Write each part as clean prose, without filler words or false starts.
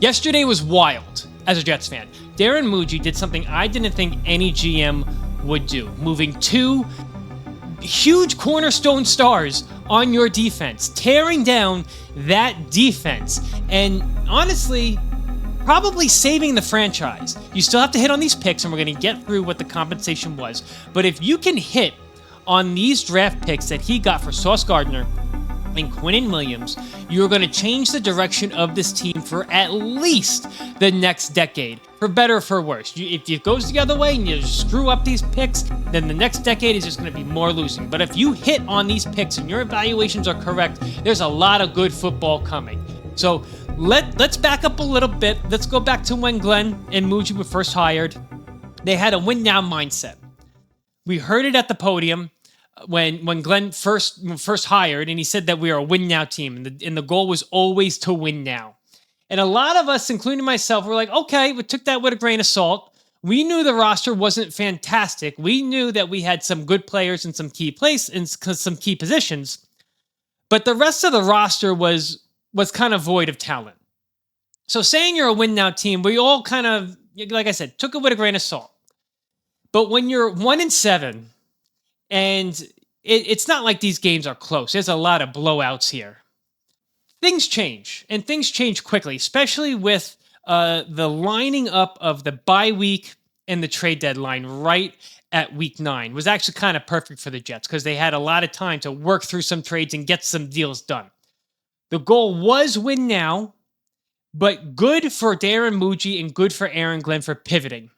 Yesterday was wild as a Jets fan. Darren Mougey did something I didn't think any GM would do, moving two huge cornerstone stars on your defense, tearing down that defense, and honestly, probably saving the franchise. You still have to hit on these picks, and we're going to get through what the compensation was. But if you can hit on these draft picks that he got for Sauce Gardner and Quinnen Williams, you're going to change the direction of this team for at least the next decade, for better or for worse. If it goes the other way and you screw up these picks, then the next decade is just going to be more losing. But if you hit on these picks and your evaluations are correct, there's a lot of good football coming. So let's back up a little bit. Let's go back to when Glenn and Mougey were first hired. They had a win-now mindset. We heard it at the podium when Glenn first hired, and he said that we are a win-now team, and the goal was always to win now. And a lot of us, including myself, were like, okay, we took that with a grain of salt. We knew the roster wasn't fantastic. We knew that we had some good players in some key some key positions, but the rest of the roster was kind of void of talent. So saying you're a win-now team, we all kind of, like I said, took it with a grain of salt. But when you're 1-7, and it's not like these games are close. There's a lot of blowouts here. Things change, and things change quickly, especially with the lining up of the bye week and the trade deadline right at week 9. It was actually kind of perfect for the Jets because they had a lot of time to work through some trades and get some deals done. The goal was win now, but good for Darren Mougey and good for Aaron Glenn for pivoting.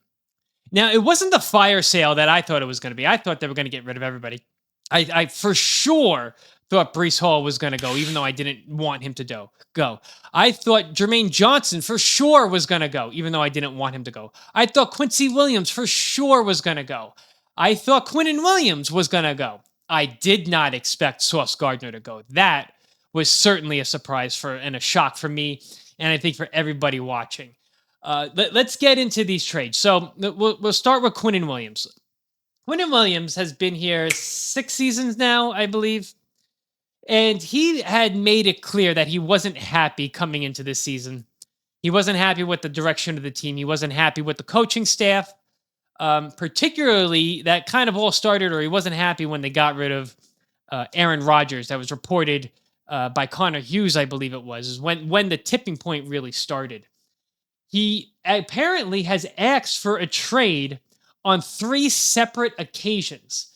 Now, it wasn't the fire sale that I thought it was going to be. I thought they were going to get rid of everybody. I for sure thought Breece Hall was going to go, even though I didn't want him to go. I thought Jermaine Johnson for sure was going to go, even though I didn't want him to go. I thought Quincy Williams for sure was going to go. I thought Quinnen Williams was going to go. I did not expect Sauce Gardner to go. That was certainly a surprise and a shock for me, and I think for everybody watching. Let's get into these trades. So we'll start with Quinnen Williams. Quinnen Williams has been here 6 seasons now, I believe. And he had made it clear that he wasn't happy coming into this season. He wasn't happy with the direction of the team. He wasn't happy with the coaching staff. Particularly, that kind of all started, or he wasn't happy when they got rid of Aaron Rodgers. That was reported by Connor Hughes, I believe it was, is when the tipping point really started. He apparently has asked for a trade on 3 separate occasions.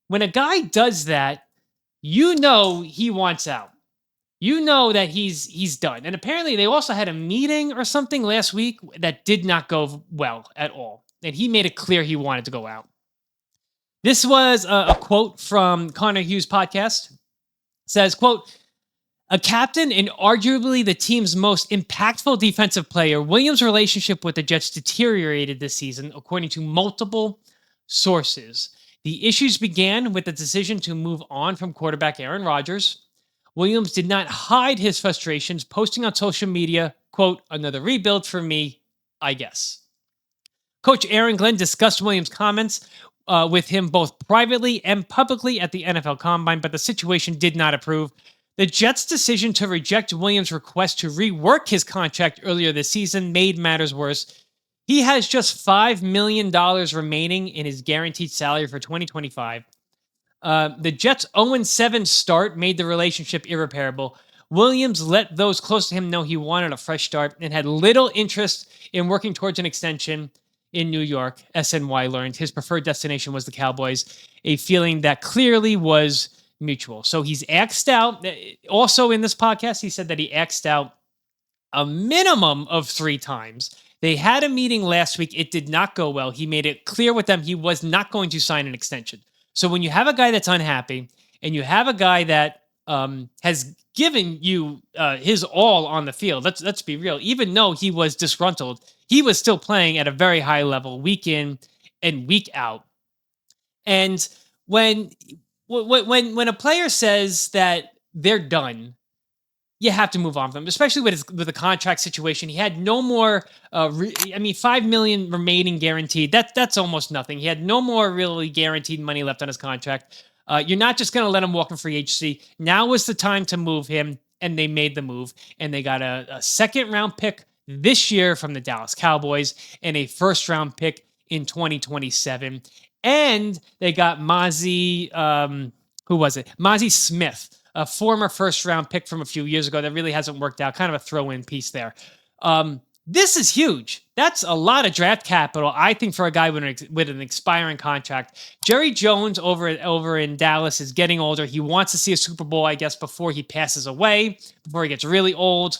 When a guy does that, you know he wants out. You know that he's done. And apparently they also had a meeting or something last week that did not go well at all. And he made it clear he wanted to go out. This was a quote from Connor Hughes' podcast. It says, quote, "A captain and arguably the team's most impactful defensive player, Williams' relationship with the Jets deteriorated this season, according to multiple sources. The issues began with the decision to move on from quarterback Aaron Rodgers. Williams did not hide his frustrations, posting on social media, quote, 'Another rebuild for me, I guess.' Coach Aaron Glenn discussed Williams' comments with him both privately and publicly at the NFL Combine, but the situation did not approve. The Jets' decision to reject Williams' request to rework his contract earlier this season made matters worse. He has just $5 million remaining in his guaranteed salary for 2025. The Jets' 0-7 start made the relationship irreparable. Williams let those close to him know he wanted a fresh start and had little interest in working towards an extension in New York. SNY learned his preferred destination was the Cowboys, a feeling that clearly was mutual. So he's axed out. Also in this podcast, he said that he axed out a minimum of 3 times. They had a meeting last week. It did not go well. He made it clear with them he was not going to sign an extension. So when you have a guy that's unhappy and you have a guy that has given you his all on the field, let's be real. Even though he was disgruntled, he was still playing at a very high level week in and week out. And when a player says that they're done, you have to move on from him, especially with the contract situation. He had no more, $5 million remaining guaranteed. That's almost nothing. He had no more really guaranteed money left on his contract. You're not just going to let him walk in free agency. Now was the time to move him, and they made the move, and they got a second-round pick this year from the Dallas Cowboys and a first-round pick in 2027. And they got Mazi, who was it? Mazi Smith, a former first-round pick from a few years ago that really hasn't worked out. Kind of a throw-in piece there. This is huge. That's a lot of draft capital, I think, for a guy with an expiring contract. Jerry Jones over in Dallas is getting older. He wants to see a Super Bowl, I guess, before he passes away, before he gets really old.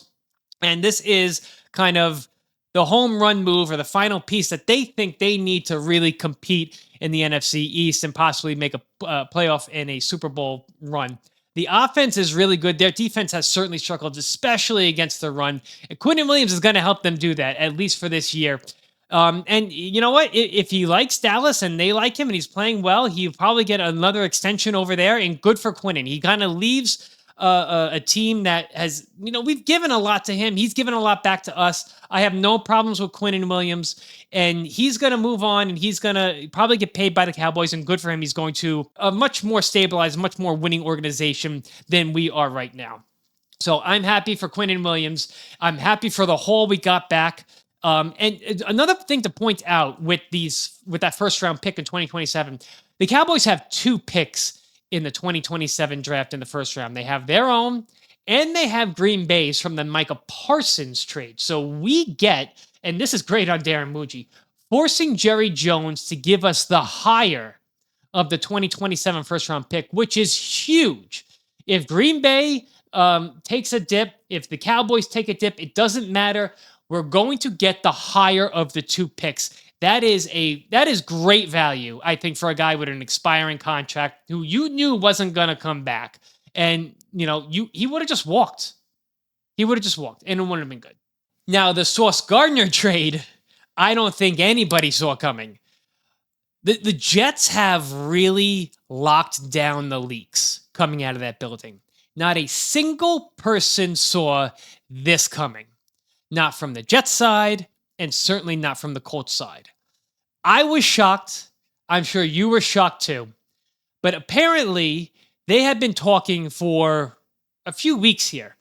And this is kind of the home run move or the final piece that they think they need to really compete in the NFC East and possibly make a playoff and a Super Bowl run. The offense is really good. Their defense has certainly struggled, especially against the run. And Quinnen Williams is going to help them do that, at least for this year. And you know what? If he likes Dallas and they like him and he's playing well, he'll probably get another extension over there, and good for Quinnen. He kind of leaves a team that has, we've given a lot to him. He's given a lot back to us. I have no problems with Quinnen Williams, and he's going to move on, and he's going to probably get paid by the Cowboys, and good for him. He's going to a much more stabilized, much more winning organization than we are right now. So I'm happy for Quinnen Williams. I'm happy for the haul we got back. And another thing to point out with that first round pick in 2027, the Cowboys have 2 picks in the 2027 draft in the first round. They have their own, and they have Green Bay's from the Micah Parsons trade. So we get, and this is great on Darren Mougey, forcing Jerry Jones to give us the higher of the 2027 first round pick, which is huge. If Green Bay takes a dip, if the Cowboys take a dip, it doesn't matter. We're going to get the higher of the 2 picks. That is great value, I think, for a guy with an expiring contract who you knew wasn't going to come back. And, he would have just walked. He would have just walked, and it wouldn't have been good. Now, the Sauce Gardner trade, I don't think anybody saw coming. The Jets have really locked down the leaks coming out of that building. Not a single person saw this coming. Not from the Jets side, and certainly not from the Colts side. I was shocked. I'm sure you were shocked too. But apparently, they had been talking for a few weeks here.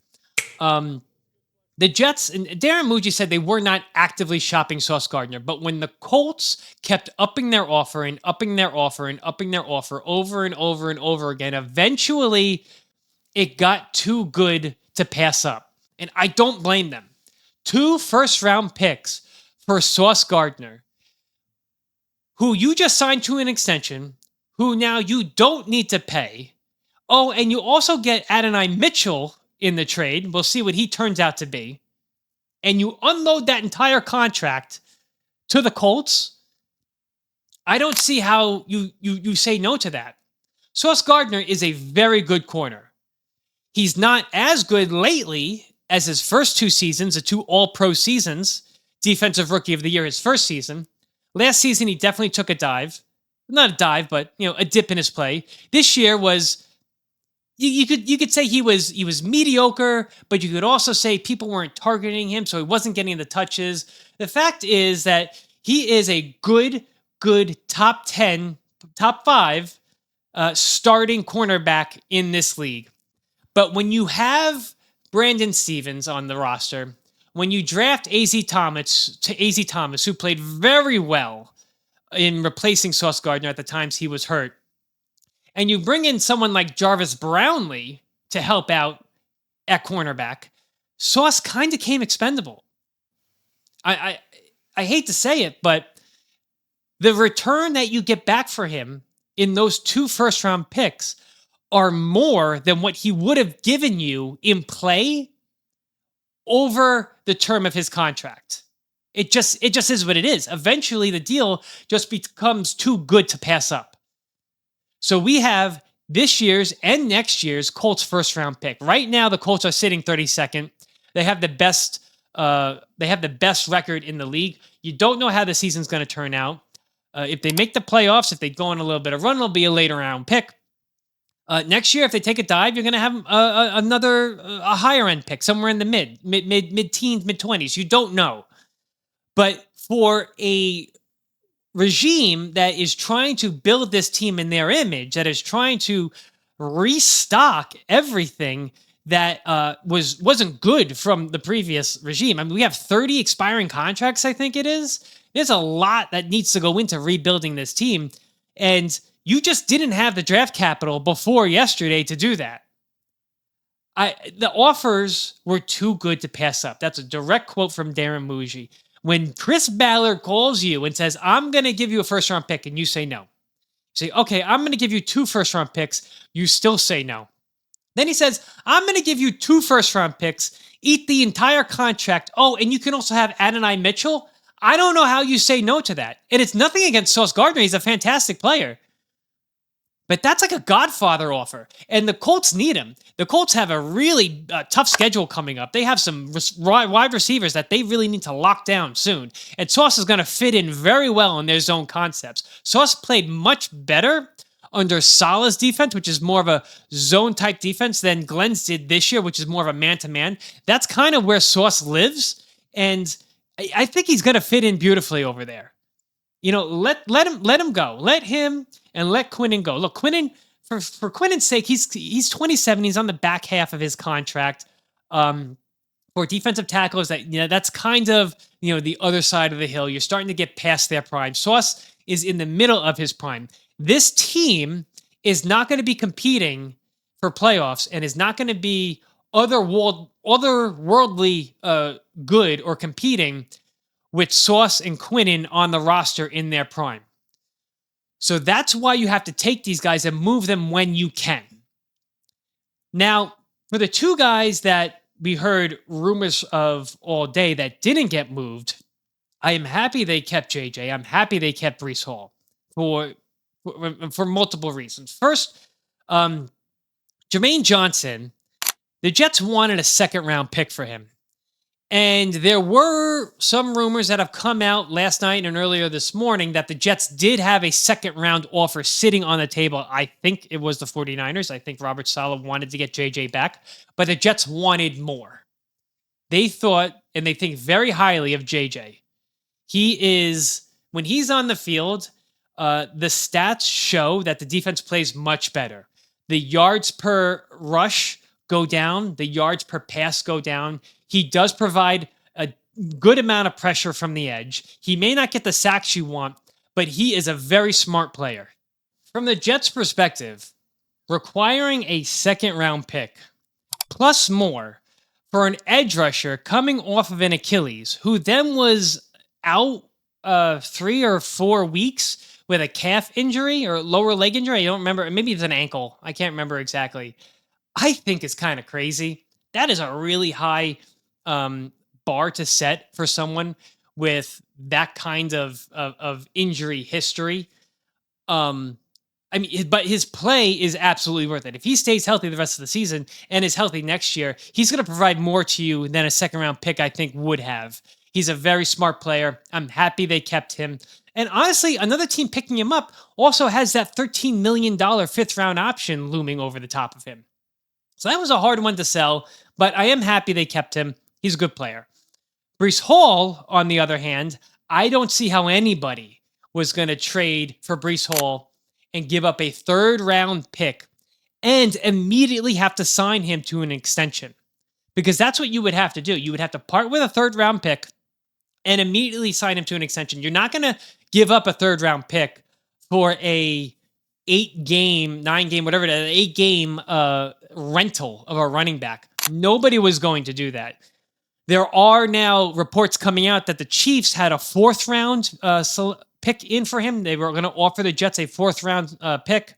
The Jets, and Darren Mougey said they were not actively shopping Sauce Gardner, but when the Colts kept upping their offer and upping their offer and upping their offer over and over and over again, eventually it got too good to pass up. And I don't blame them. 2 first-round picks for Sauce Gardner, who you just signed to an extension, who now you don't need to pay. Oh, and you also get Adonai Mitchell in the trade. We'll see what he turns out to be. And you unload that entire contract to the Colts. I don't see how you say no to that. Sauce Gardner is a very good corner. He's not as good lately as his first 2 seasons, the 2 all-pro seasons. Defensive Rookie of the Year his first season. Last season, he definitely took a dive. Not a dive, but a dip in his play. This year was, you could say he was mediocre, but you could also say people weren't targeting him, so he wasn't getting the touches. The fact is that he is a good top 10, top 5 starting cornerback in this league. But when you have Brandon Stevens on the roster, when you draft A.Z. Thomas, who played very well in replacing Sauce Gardner at the times he was hurt, and you bring in someone like Jarvis Brownlee to help out at cornerback, Sauce kind of came expendable. I hate to say it, but the return that you get back for him in those 2 first-round picks are more than what he would have given you in play over the term of his contract. It just is what it is. Eventually, the deal just becomes too good to pass up. So we have this year's and next year's Colts first-round pick. Right now, the Colts are sitting 32nd. They have the best record in the league. You don't know how the season's going to turn out. If they make the playoffs, if they go on a little bit of run, it'll be a later round pick. Next year, if they take a dive, you're going to have a higher end pick, somewhere in the mid-teens, mid-20s. You don't know. But for a regime that is trying to build this team in their image, that is trying to restock everything, that wasn't good from the previous regime. I mean, we have 30 expiring contracts, I think it is. There's a lot that needs to go into rebuilding this team, and you just didn't have the draft capital before yesterday to do that. The offers were too good to pass up. That's a direct quote from Darren Mougey. When Chris Ballard calls you and says, I'm going to give you a first-round pick, and you say no. You say, okay, I'm going to give you 2 first-round picks. You still say no. Then he says, I'm going to give you 2 first-round picks, eat the entire contract. Oh, and you can also have Adonai Mitchell. I don't know how you say no to that. And it's nothing against Sauce Gardner. He's a fantastic player. But that's like a Godfather offer. And the Colts need him. The Colts have a really tough schedule coming up. They have some wide receivers that they really need to lock down soon. And Sauce is going to fit in very well in their zone concepts. Sauce played much better under Salah's defense, which is more of a zone-type defense, than Glenn's did this year, which is more of a man-to-man. That's kind of where Sauce lives. And I think he's going to fit in beautifully over there. You know, let him go. Let him and let Quinnen go. Look, Quinnen, for Quinnen's sake, he's 27. He's on the back half of his contract. For defensive tackles, that's kind of the other side of the hill. You're starting to get past their prime. Sauce is in the middle of his prime. This team is not going to be competing for playoffs and is not going to be otherworldly good or competing with Sauce and Quinnen on the roster in their prime. So that's why you have to take these guys and move them when you can. Now, for the 2 guys that we heard rumors of all day that didn't get moved, I am happy they kept JJ. I'm happy they kept Breece Hall for multiple reasons. First, Jermaine Johnson, the Jets wanted a 2nd-round pick for him. And there were some rumors that have come out last night and earlier this morning that the Jets did have a 2nd-round offer sitting on the table. I think it was the 49ers. I think Robert Saleh wanted to get JJ back, but the Jets wanted more. They thought, and they think very highly of JJ. When he's on the field, the stats show that the defense plays much better. The yards per rush go down. The yards per pass go down. He does provide a good amount of pressure from the edge. He may not get the sacks you want, but he is a very smart player. From the Jets' perspective, requiring a 2nd-round pick plus more for an edge rusher coming off of an Achilles, who then was out 3 or 4 weeks with a calf injury or lower leg injury. I don't remember. Maybe it's an ankle. I can't remember exactly. I think it's kind of crazy. That is a really high bar to set for someone with that kind of injury history. But his play is absolutely worth it. If he stays healthy the rest of the season and is healthy next year, he's going to provide more to you than a 2nd-round pick, I think, would have. He's a very smart player. I'm happy they kept him. And honestly, another team picking him up also has that $13 million 5th-round option looming over the top of him. So that was a hard one to sell, but I am happy they kept him. He's a good player. Breece Hall, on the other hand, I don't see how anybody was going to trade for Breece Hall and give up a 3rd-round pick and immediately have to sign him to an extension. Because that's what you would have to do. You would have to part with a 3rd-round pick and immediately sign him to an extension. You're not going to give up a 3rd-round pick for a 8-game, 9-game, whatever it is, 8-game rental of a running back. Nobody was going to do that. There are now reports coming out that the Chiefs had a 4th-round pick in for him. They were going to offer the Jets a 4th-round pick.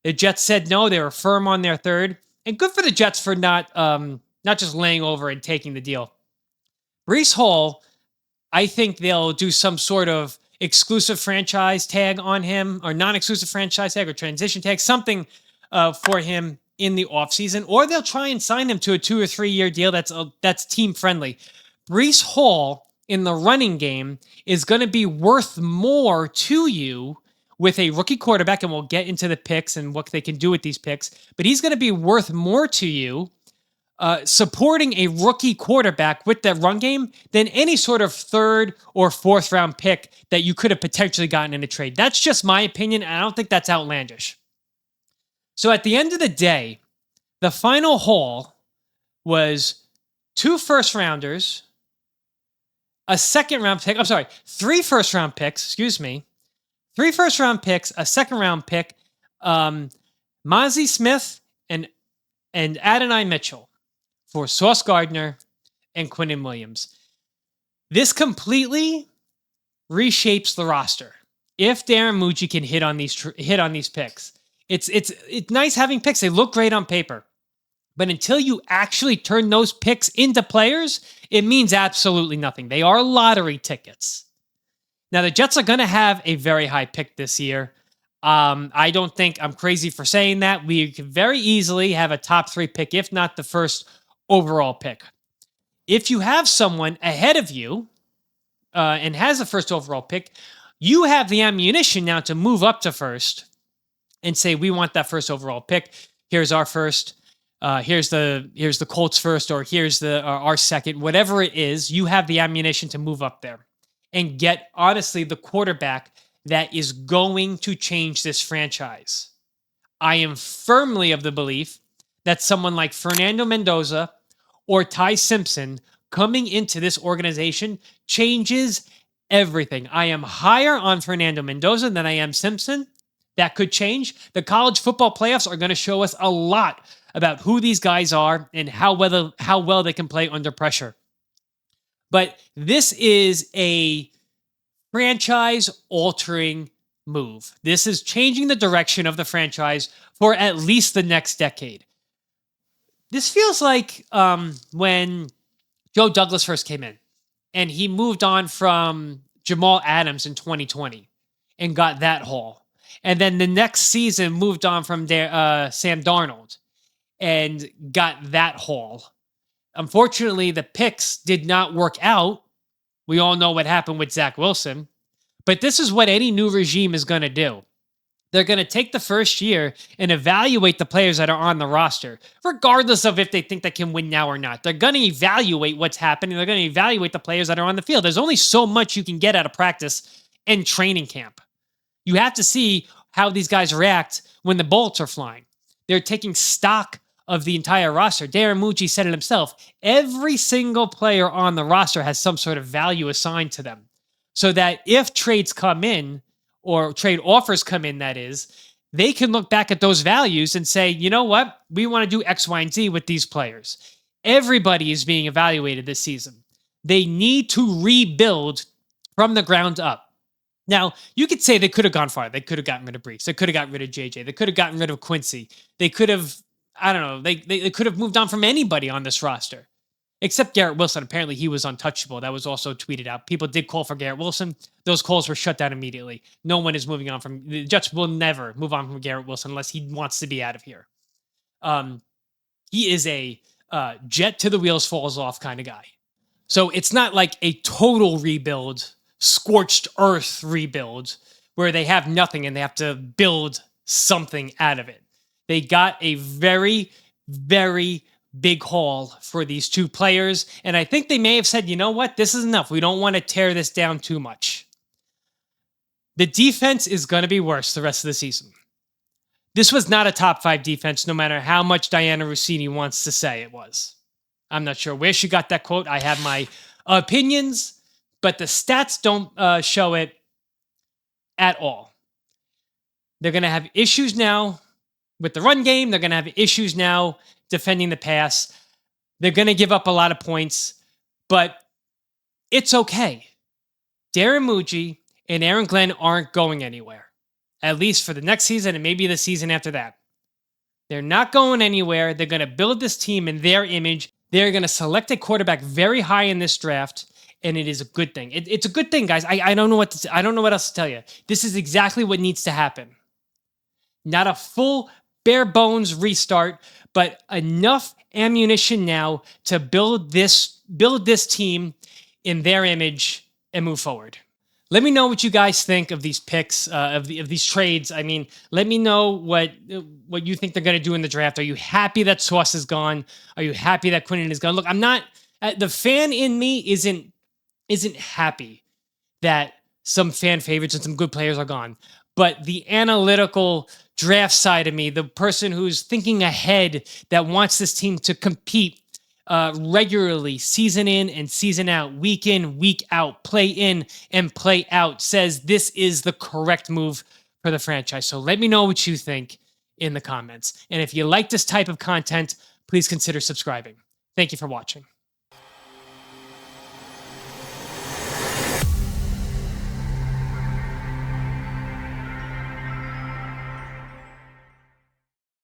The Jets said no. They were firm on their 3rd. And good for the Jets for not just laying over and taking the deal. Breece Hall, I think they'll do some sort of exclusive franchise tag on him, or non-exclusive franchise tag, or transition tag, something for him in the offseason, or they'll try and sign him to a 2 or 3 year deal that's team friendly. Breece Hall in the running game is going to be worth more to you with a rookie quarterback, and we'll get into the picks and what they can do with these picks, but he's going to be worth more to you supporting a rookie quarterback with that run game than any sort of 3rd or 4th-round pick that you could have potentially gotten in a trade. That's just my opinion, and I don't think that's outlandish. So at the end of the day, the final haul was 2 first-rounders, a second-round pick. I'm sorry, 3 first-round picks. Excuse me. 3 first-round picks, a second-round pick, Mazi Smith and Adonai Mitchell for Sauce Gardner and Quinnen Williams. This completely reshapes the roster. If Darren Mougey can hit on these picks, it's nice having picks. They look great on paper, but until you actually turn those picks into players, it means absolutely nothing. They are lottery tickets. Now the Jets are going to have a very high pick this year. I don't think I'm crazy for saying that. We could very easily have a top 3 pick, if not the first overall pick. If you have someone ahead of you and has a first overall pick, you have the ammunition now to move up to first and say, we want that first overall pick. Here's our first. Here's the Colts first, or here's our second. Whatever it is, you have the ammunition to move up there and get, honestly, the quarterback that is going to change this franchise. I am firmly of the belief that someone like Fernando Mendoza or Ty Simpson coming into this organization changes everything. I am higher on Fernando Mendoza than I am Simpson. That could change. The college football playoffs are going to show us a lot about who these guys are and how well they can play under pressure. But this is a franchise-altering move. This is changing the direction of the franchise for at least the next decade. This feels like when Joe Douglas first came in and he moved on from Jamal Adams in 2020 and got that haul. And then the next season moved on from Sam Darnold and got that haul. Unfortunately, the picks did not work out. We all know what happened with Zach Wilson. But this is what any new regime is going to do. They're going to take the first year and evaluate the players that are on the roster, regardless of if they think they can win now or not. They're going to evaluate what's happening. They're going to evaluate the players that are on the field. There's only so much you can get out of practice and training camp. You have to see how these guys react when the bullets are flying. They're taking stock of the entire roster. Darren Mougey said it himself. Every single player on the roster has some sort of value assigned to them, so that if trades come in, or trade offers come in, that is, they can look back at those values and say, you know what? We want to do X, Y, and Z with these players. Everybody is being evaluated this season. They need to rebuild from the ground up. Now, you could say they could have gone far. They could have gotten rid of Breece. They could have gotten rid of JJ. They could have gotten rid of Quincy. They could have, I don't know, they could have moved on from anybody on this roster. Except Garrett Wilson. Apparently, he was untouchable. That was also tweeted out. People did call for Garrett Wilson. Those calls were shut down immediately. No one is moving on from... The Jets will never move on from Garrett Wilson unless he wants to be out of here. He is a jet to the wheels falls off kind of guy. So it's not like a total rebuild, scorched earth rebuild, where they have nothing and they have to build something out of it. They got a very, very big haul for these 2 players. And I think they may have said, you know what? This is enough. We don't want to tear this down too much. The defense is going to be worse the rest of the season. This was not a top 5 defense, no matter how much Diana Rossini wants to say it was. I'm not sure where she got that quote. I have my opinions, but the stats don't show it at all. They're going to have issues now with the run game. They're going to have issues now defending the pass. They're going to give up a lot of points, but it's okay. Darren Mougey and Aaron Glenn aren't going anywhere, at least for the next season and maybe the season after that. They're not going anywhere. They're going to build this team in their image. They're going to select a quarterback very high in this draft, and it is a good thing. It's a good thing, guys. I don't know what I don't know what else to tell you. This is exactly what needs to happen. Not a full bare bones restart, but enough ammunition now to build this team in their image and move forward. Let me know what you guys think of these picks, of these trades. I mean, let me know what you think they're going to do in the draft. Are you happy that Sauce is gone? Are you happy that Quinnen is gone? Look, I'm not. The fan in me isn't happy that some fan favorites and some good players are gone. But the analytical draft side of me, the person who's thinking ahead, that wants this team to compete, regularly, season in and season out, week in, week out, play in and play out, says this is the correct move for the franchise. So let me know what you think in the comments. And if you like this type of content, please consider subscribing. Thank you for watching.